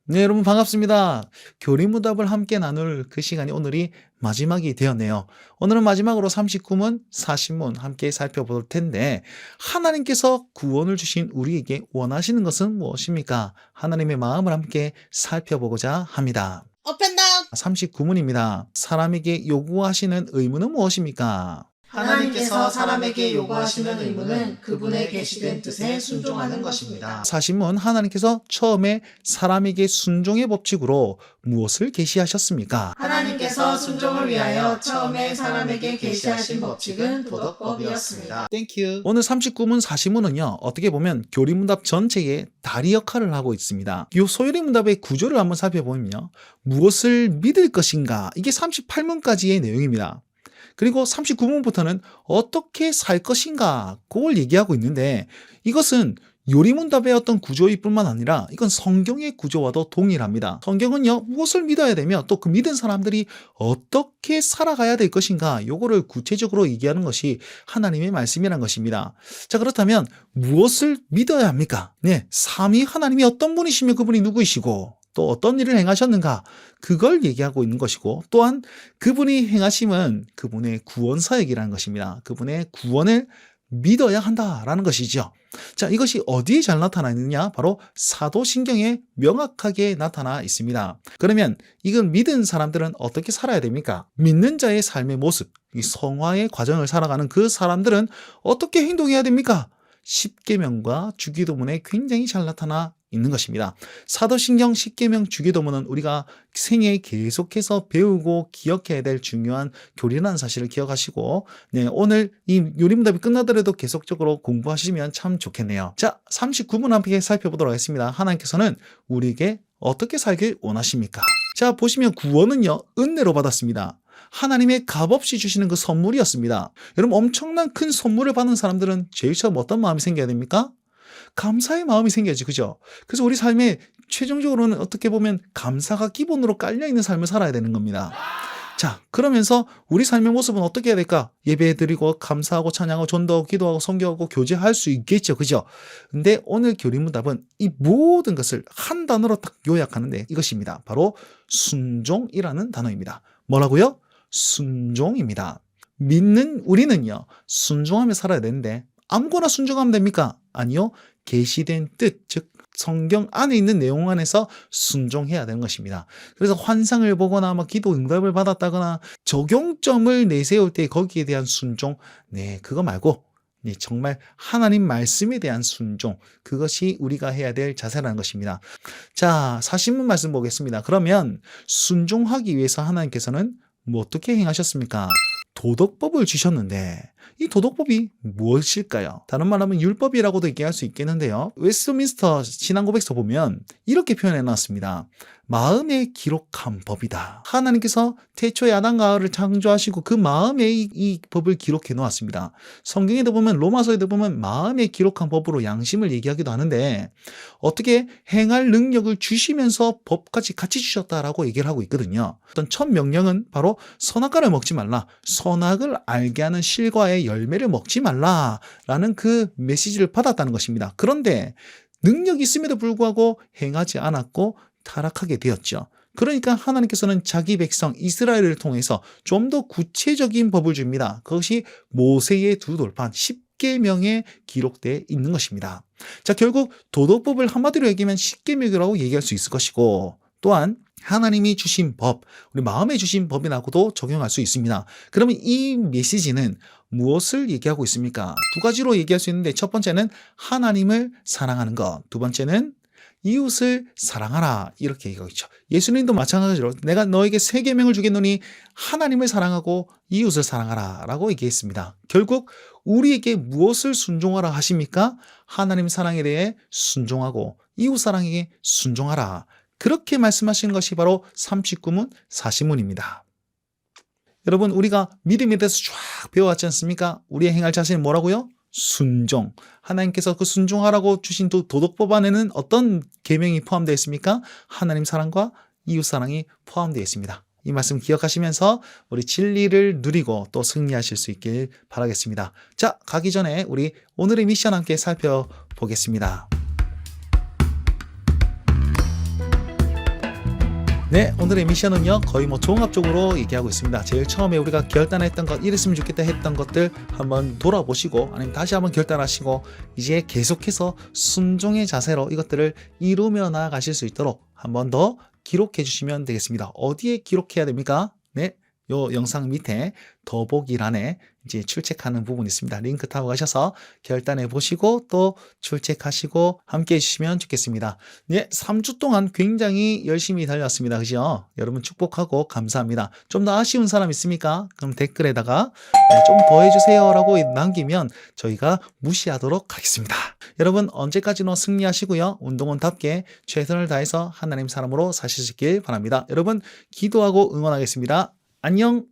네, 여러분 반갑습니다. 교리문답을 함께 나눌 그 시간이 오늘이 마지막이 되었네요. 오늘은 마지막으로 39문, 40문 함께 살펴볼 텐데, 하나님께서 구원을 주신 우리에게 원하시는 것은 무엇입니까? 하나님의 마음을 함께 살펴보고자 합니다. 오픈다운 39문입니다. 사람에게 요구하시는 의무는 무엇입니까? 하나님께서 사람에게 요구하시는 의무는 그분의 계시된 뜻에 순종하는 것입니다. 40문, 하나님께서 처음에 사람에게 순종의 법칙으로 무엇을 계시하셨습니까? 하나님께서 순종을 위하여 처음에 사람에게 계시하신 법칙은 도덕법이었습니다. 땡큐. 오늘 39문, 40문은요, 어떻게 보면 교리문답 전체의 다리 역할을 하고 있습니다. 이 소요리문답의 구조를 한번 살펴보면요, 무엇을 믿을 것인가, 이게 38문까지의 내용입니다. 그리고 39문부터는 어떻게 살 것인가, 그걸 얘기하고 있는데, 이것은 요리문답의 어떤 구조일 뿐만 아니라 이건 성경의 구조와도 동일합니다. 성경은요, 무엇을 믿어야 되며 또 그 믿은 사람들이 어떻게 살아가야 될 것인가, 요거를 구체적으로 얘기하는 것이 하나님의 말씀이란 것입니다. 자, 그렇다면 무엇을 믿어야 합니까? 네, 삼위 하나님이 어떤 분이시며 그분이 누구이시고 또 어떤 일을 행하셨는가, 그걸 얘기하고 있는 것이고, 또한 그분이 행하심은 그분의 구원 사역이라는 것입니다. 그분의 구원을 믿어야 한다라는 것이죠. 자, 이것이 어디에 잘 나타나 있느냐? 바로 사도신경에 명확하게 나타나 있습니다. 그러면 이건 믿은 사람들은 어떻게 살아야 됩니까? 믿는 자의 삶의 모습, 이 성화의 과정을 살아가는 그 사람들은 어떻게 행동해야 됩니까? 십계명과 주기도문에 굉장히 잘 나타나 있는 것입니다. 사도신경, 십계명, 주기도문은 우리가 생애에 계속해서 배우고 기억해야 될 중요한 교리라는 사실을 기억하시고, 네, 오늘 이 요리문답이 끝나더라도 계속적으로 공부하시면 참 좋겠네요. 자, 39문 함께 살펴보도록 하겠습니다. 하나님께서는 우리에게 어떻게 살길 원하십니까? 자, 보시면 구원은요, 은혜로 받았습니다. 하나님의 값없이 주시는 그 선물이었습니다. 여러분, 엄청난 큰 선물을 받는 사람들은 제일 처음 어떤 마음이 생겨야 됩니까? 감사의 마음이 생겨야지, 그죠? 그래서 우리 삶에 최종적으로는 어떻게 보면 감사가 기본으로 깔려있는 삶을 살아야 되는 겁니다. 자, 그러면서 우리 삶의 모습은 어떻게 해야 될까? 예배드리고 감사하고 찬양하고 전도하고 기도하고 성교하고 교제할 수 있겠죠, 그죠? 근데 오늘 교리문답은 이 모든 것을 한 단어로 딱 요약하는데 이것입니다. 바로 순종이라는 단어입니다. 뭐라고요? 순종입니다. 믿는 우리는요, 순종하며 살아야 되는데 아무거나 순종하면 됩니까? 아니요. 계시된 뜻, 즉 성경 안에 있는 내용 안에서 순종해야 되는 것입니다. 그래서 환상을 보거나 기도 응답을 받았다거나 적용점을 내세울 때 거기에 대한 순종, 네, 그거 말고 네, 정말 하나님 말씀에 대한 순종, 그것이 우리가 해야 될 자세라는 것입니다. 자, 40문 말씀 보겠습니다. 그러면 순종하기 위해서 하나님께서는 어떻게 행하셨습니까? 도덕법을 주셨는데 이 도덕법이 무엇일까요? 다른 말로 하면 율법이라고도 얘기할 수 있겠는데요. 웨스트민스터 신앙고백서 보면 이렇게 표현해 놨습니다. 마음에 기록한 법이다. 하나님께서 태초에 아담과 하와를 창조하시고 그 마음에 이 법을 기록해 놓았습니다. 성경에도 보면, 로마서에도 보면 마음에 기록한 법으로 양심을 얘기하기도 하는데, 어떻게 행할 능력을 주시면서 법까지 같이 주셨다라고 얘기를 하고 있거든요. 어떤 첫 명령은 바로 선악과를 먹지 말라, 선악을 알게 하는 실과의 열매를 먹지 말라라는 그 메시지를 받았다는 것입니다. 그런데 능력이 있음에도 불구하고 행하지 않았고 타락하게 되었죠. 그러니까 하나님께서는 자기 백성 이스라엘을 통해서 좀 더 구체적인 법을 줍니다. 그것이 모세의 두 돌판 10계명에 기록되어 있는 것입니다. 자, 결국 도덕법을 한마디로 얘기하면 10계명이라고 얘기할 수 있을 것이고, 또한 하나님이 주신 법, 우리 마음에 주신 법이라고도 적용할 수 있습니다. 그러면 이 메시지는 무엇을 얘기하고 있습니까? 두 가지로 얘기할 수 있는데, 첫 번째는 하나님을 사랑하는 것, 두 번째는 이웃을 사랑하라, 이렇게 얘기하고 있죠. 예수님도 마찬가지로 내가 너에게 세 계명을 주겠노니 하나님을 사랑하고 이웃을 사랑하라 라고 얘기했습니다. 결국 우리에게 무엇을 순종하라 하십니까? 하나님 사랑에 대해 순종하고 이웃 사랑에게 순종하라, 그렇게 말씀하시는 것이 바로 39문, 40문입니다. 여러분, 우리가 믿음에 대해서 쫙 배워왔지 않습니까? 우리의 행할 자세는 뭐라고요? 순종. 하나님께서 그 순종하라고 주신 도덕법 안에는 어떤 계명이 포함되어 있습니까? 하나님 사랑과 이웃 사랑이 포함되어 있습니다. 이 말씀 기억하시면서 우리 진리를 누리고 또 승리하실 수 있길 바라겠습니다. 자, 가기 전에 우리 오늘의 미션 함께 살펴보겠습니다. 네, 오늘의 미션은요, 거의 뭐 종합적으로 얘기하고 있습니다. 제일 처음에 우리가 결단했던 것, 이랬으면 좋겠다 했던 것들 한번 돌아보시고, 아니면 다시 한번 결단하시고, 이제 계속해서 순종의 자세로 이것들을 이루며 나아가실 수 있도록 한번 더 기록해 주시면 되겠습니다. 어디에 기록해야 됩니까? 네, 요 영상 밑에 더보기란에 이제 출첵하는 부분이 있습니다. 링크 타고 가셔서 결단해 보시고 또 출첵하시고 함께 해주시면 좋겠습니다. 네, 3주 동안 굉장히 열심히 달렸습니다. 그죠? 여러분 축복하고 감사합니다. 좀 더 아쉬운 사람 있습니까? 그럼 댓글에다가 좀 더 해주세요 라고 남기면 저희가 무시하도록 하겠습니다. 여러분 언제까지나 승리하시고요. 운동원답게 최선을 다해서 하나님 사람으로 사시길 바랍니다. 여러분 기도하고 응원하겠습니다. 안녕.